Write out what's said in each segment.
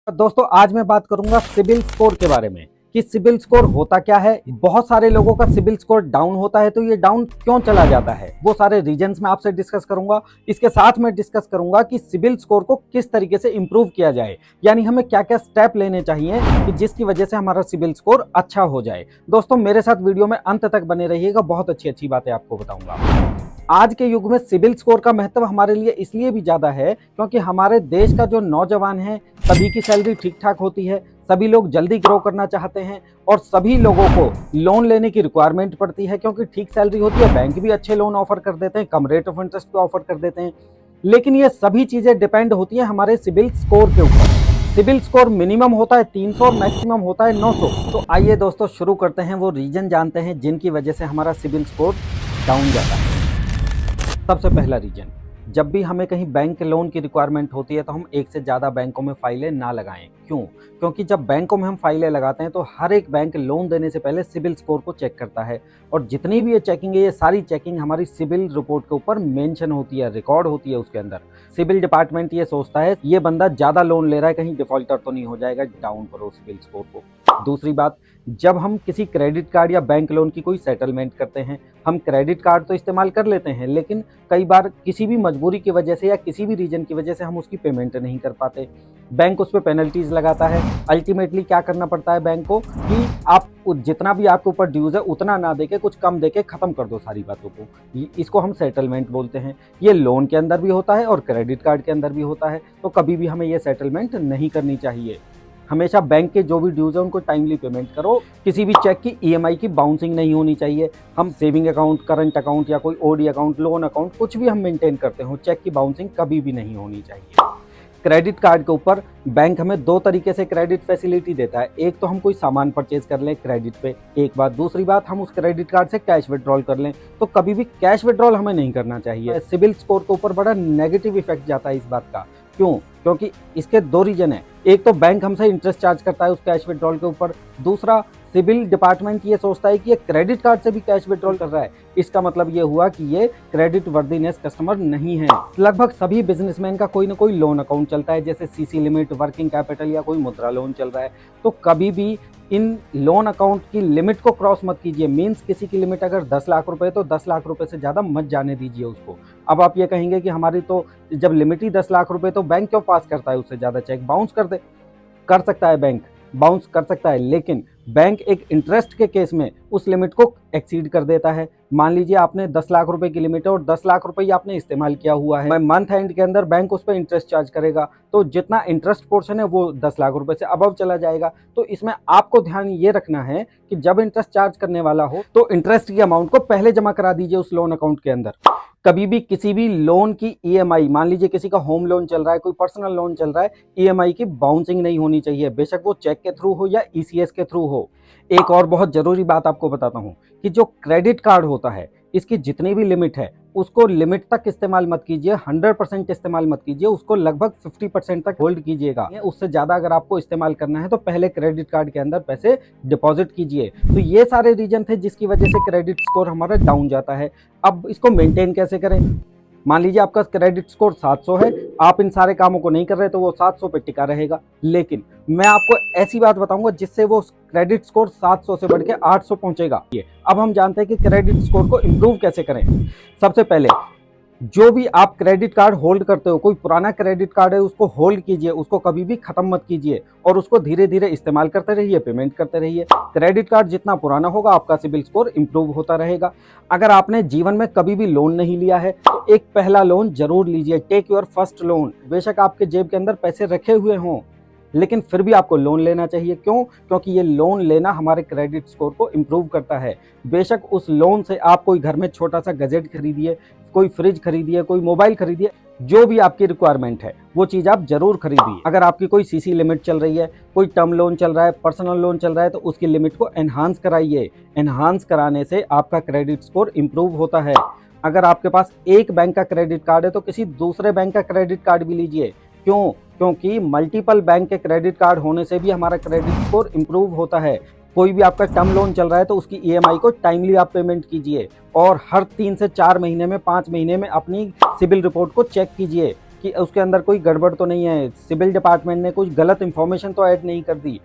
दोस्तों आज मैं बात करूंगा सिबिल स्कोर के बारे में कि सिबिल स्कोर होता क्या है। बहुत सारे लोगों का सिबिल स्कोर डाउन होता है, तो ये डाउन क्यों चला जाता है, वो सारे रीजंस मैं आपसे डिस्कस करूंगा। इसके साथ मैं डिस्कस करूंगा कि सिबिल स्कोर को किस तरीके से इंप्रूव किया जाए, यानी हमें क्या क्या स्टेप लेने चाहिए कि जिसकी वजह से हमारा सिबिल स्कोर अच्छा हो जाए। दोस्तों मेरे साथ वीडियो में अंत तक बने रहिएगा, बहुत अच्छी अच्छी बातें आपको बताऊंगा। आज के युग में सिबिल स्कोर का महत्व हमारे लिए इसलिए भी ज्यादा है क्योंकि हमारे देश का जो नौजवान है सभी की सैलरी ठीक ठाक होती है, सभी लोग जल्दी ग्रो करना चाहते हैं और सभी लोगों को लोन लेने की रिक्वायरमेंट पड़ती है क्योंकि ठीक सैलरी होती है। बैंक भी अच्छे लोन ऑफर कर देते हैं, कम रेट ऑफ इंटरेस्ट पे ऑफर कर देते हैं, लेकिन ये सभी चीजें डिपेंड होती है हमारे सिबिल स्कोर के ऊपर। सिबिल स्कोर मिनिमम होता है 300 और मैक्सिमम होता है 900। तो आइए दोस्तों शुरू करते हैं, वो रीजन जानते हैं जिनकी वजह से हमारा सिबिल स्कोर डाउन जाता है। सबसे पहला रीजन, जब भी हमें कहीं बैंक लोन की रिक्वायरमेंट होती है तो हम एक से ज़्यादा बैंकों में फाइलें ना लगाएं। क्यों? क्योंकि जब बैंकों में हम फाइलें लगाते हैं तो हर एक बैंक लोन देने से पहले सिबिल स्कोर को चेक करता है और जितनी भी ये चेकिंग है, ये सारी चेकिंग हमारी सिबिल रिपोर्ट के ऊपर मेंशन होती है, रिकॉर्ड होती है उसके अंदर। सिबिल डिपार्टमेंट ये सोचता है ये बंदा ज़्यादा लोन ले रहा है, कहीं डिफॉल्टर तो नहीं हो जाएगा, डाउन करो सिबिल स्कोर को। दूसरी बात, जब हम किसी क्रेडिट कार्ड या बैंक लोन की कोई सेटलमेंट करते हैं, हम क्रेडिट कार्ड तो इस्तेमाल कर लेते हैं, लेकिन कई बार किसी भी मजबूरी की वजह से या किसी भी रीजन की वजह से हम उसकी पेमेंट नहीं कर पाते, बैंक उस पर पेनल्टीज लगाता है। अल्टीमेटली क्या करना पड़ता है बैंक को कि आप जितना भी आपके ऊपर ड्यूज है उतना ना देके कुछ कम देके खत्म कर दो सारी बातों को। इसको हम सेटलमेंट बोलते हैं। ये लोन के अंदर भी होता है और क्रेडिट कार्ड के अंदर भी होता है, तो कभी भी हमें ये सेटलमेंट नहीं करनी चाहिए। हमेशा बैंक के जो भी ड्यूज है उनको टाइमली पेमेंट करो। किसी भी चेक की ईएमआई की बाउंसिंग नहीं होनी चाहिए। हम सेविंग अकाउंट, करंट अकाउंट या कोई ओडी अकाउंट, लोन अकाउंट कुछ भी हम मेंटेन करते हो, चेक की बाउंसिंग कभी भी नहीं होनी चाहिए। क्रेडिट कार्ड के ऊपर बैंक हमें दो तरीके से क्रेडिट फैसिलिटी देता है। एक तो हम कोई सामान परचेज कर लें क्रेडिट पे, एक बात। दूसरी बात, हम उस क्रेडिट कार्ड से कैश विड्रॉल कर लें, तो कभी भी कैश विड्रॉल हमें नहीं करना चाहिए। सिबिल स्कोर के ऊपर बड़ा नेगेटिव इफेक्ट जाता है इस बात का। क्यों? क्योंकि इसके दो रीजन है। एक तो बैंक हमसे इंटरेस्ट चार्ज करता है उस कैश विड्रॉल के ऊपर, दूसरा सिबिल डिपार्टमेंट ये सोचता है कि ये क्रेडिट कार्ड से भी कैश विड्रॉल कर रहा है, इसका मतलब ये हुआ कि ये क्रेडिट वर्दीनेस कस्टमर नहीं है। लगभग सभी बिजनेसमैन का कोई ना कोई लोन अकाउंट चलता है, जैसे सीसी लिमिट, वर्किंग कैपिटल या कोई मुद्रा लोन चल रहा है। तो कभी भी इन लोन अकाउंट की लिमिट को क्रॉस मत कीजिए। मींस किसी की लिमिट अगर 10 लाख रुपए तो 10 लाख रुपए से ज़्यादा मत जाने दीजिए उसको। अब आप ये कहेंगे कि हमारी तो जब लिमिट ही 10 लाख रुपए तो बैंक क्यों पास करता है उससे ज़्यादा चेक? बाउंस कर सकता है, बैंक बाउंस कर सकता है, लेकिन बैंक एक इंटरेस्ट के केस में उस लिमिट को एक्सीड कर देता है। मान लीजिए आपने 10 लाख रुपए की लिमिट है और 10 लाख रुपए आपने इस्तेमाल किया हुआ है, मंथ एंड के अंदर बैंक उस पर इंटरेस्ट चार्ज करेगा, तो जितना इंटरेस्ट पोर्शन है वो 10 लाख रुपए से अबव चला जाएगा। तो इसमें आपको ध्यान ये रखना है कि जब इंटरेस्ट चार्ज करने वाला हो तो इंटरेस्ट की अमाउंट को पहले जमा करा दीजिए उस लोन अकाउंट के अंदर। कभी भी किसी भी लोन की ईएमआई, मान लीजिए किसी का होम लोन चल रहा है, कोई पर्सनल लोन चल रहा है, ईएमआई की बाउंसिंग नहीं होनी चाहिए, बेशक वो चेक के थ्रू हो या ईसीएस के थ्रू हो। एक और बहुत जरूरी बात आपको बताता हूं कि जो क्रेडिट कार्ड होता है इसकी जितनी भी लिमिट है उसको लिमिट तक इस्तेमाल मत कीजिए, 100% इस्तेमाल मत कीजिए, उसको लगभग 50% तक होल्ड कीजिएगा। उससे ज़्यादा अगर आपको इस्तेमाल करना है तो पहले क्रेडिट कार्ड के अंदर पैसे डिपॉजिट कीजिए। तो ये सारे रीजन थे जिसकी वजह से क्रेडिट स्कोर हमारा डाउन जाता है। अब इसको मेंटेन कैसे करें? मान लीजिए आपका क्रेडिट स्कोर 700 है, आप इन सारे कामों को नहीं कर रहे तो वो 700 पे टिका रहेगा, लेकिन मैं आपको ऐसी बात बताऊंगा जिससे वो क्रेडिट स्कोर 700 से बढ़ के 800 पहुंचेगा। अब हम जानते हैं कि क्रेडिट स्कोर को इम्प्रूव कैसे करें। सबसे पहले जो भी आप क्रेडिट कार्ड होल्ड करते हो, कोई पुराना क्रेडिट कार्ड है उसको होल्ड कीजिए, उसको कभी भी खत्म मत कीजिए और उसको धीरे धीरे इस्तेमाल करते रहिए, पेमेंट करते रहिए। क्रेडिट कार्ड जितना पुराना होगा आपका सिबिल स्कोर इंप्रूव होता रहेगा। अगर आपने जीवन में कभी भी लोन नहीं लिया है तो एक पहला लोन जरूर लीजिए, टेक योर फर्स्ट लोन। बेशक आपके जेब के अंदर पैसे रखे हुए हों लेकिन फिर भी आपको लोन लेना चाहिए। क्यों? क्योंकि ये लोन लेना हमारे क्रेडिट स्कोर को इम्प्रूव करता है। बेशक उस लोन से आप कोई घर में छोटा सा गजेट खरीदिए, कोई फ्रिज खरीदिए, कोई मोबाइल खरीदिए, जो भी आपकी रिक्वायरमेंट है वो चीज़ आप जरूर खरीदिए। अगर आपकी कोई सीसी लिमिट चल रही है, कोई टर्म लोन चल रहा है, पर्सनल लोन चल रहा है, तो उसकी लिमिट को एनहांस कराइए। एनहांस कराने से आपका क्रेडिट स्कोर इम्प्रूव होता है। अगर आपके पास एक बैंक का क्रेडिट कार्ड है तो किसी दूसरे बैंक का क्रेडिट कार्ड भी लीजिए। क्यों? क्योंकि मल्टीपल बैंक के क्रेडिट कार्ड होने से भी हमारा क्रेडिट स्कोर इम्प्रूव होता है। कोई भी आपका टर्म लोन चल रहा है तो उसकी ईएमआई को टाइमली आप पेमेंट कीजिए और हर 3 से 4 महीने में, 5 महीने में अपनी सिबिल रिपोर्ट को चेक कीजिए कि उसके अंदर कोई गड़बड़ तो नहीं है, सिविल डिपार्टमेंट ने कुछ गलत इन्फॉर्मेशन तो ऐड नहीं कर दी।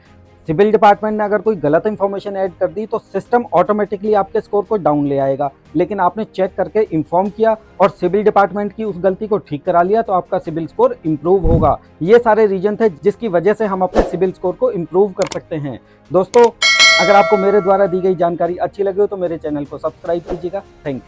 सिविल डिपार्टमेंट ने अगर कोई गलत इन्फॉर्मेशन ऐड कर दी तो सिस्टम ऑटोमेटिकली आपके स्कोर को डाउन ले आएगा, लेकिन आपने चेक करके इन्फॉर्म किया और सिविल डिपार्टमेंट की उस गलती को ठीक करा लिया तो आपका सिविल स्कोर इंप्रूव होगा। ये सारे रीजन थे जिसकी वजह से हम अपने सिविल स्कोर को इंप्रूव कर सकते हैं। दोस्तों, अगर आपको मेरे द्वारा दी गई जानकारी अच्छी लगी हो तो मेरे चैनल को सब्सक्राइब कीजिएगा। Thank you.